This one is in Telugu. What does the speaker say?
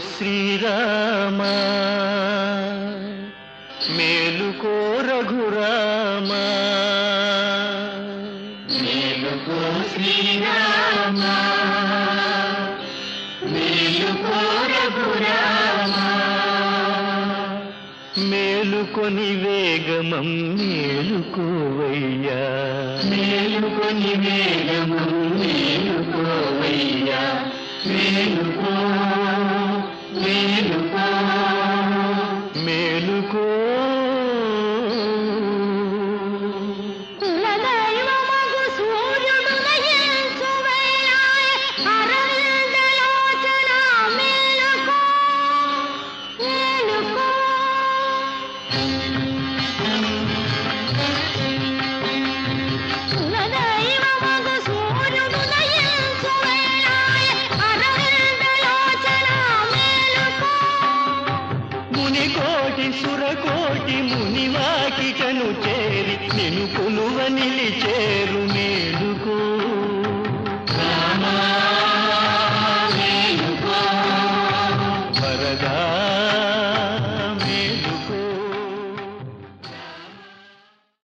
శ్రీరామా మేలుకో రఘురామా మేలుకో శ్రీరామా మేలుకో రఘురామా మేలుకొని వేగమం మేలుకోవయ్యా మేలుకొని వేగమం మేలుకోవయ్యా మేలుకో మేలుకో మేలుకో సురకోటి మునివాకిటను చేరి నిను కొలువ నిలిచేరు మేలు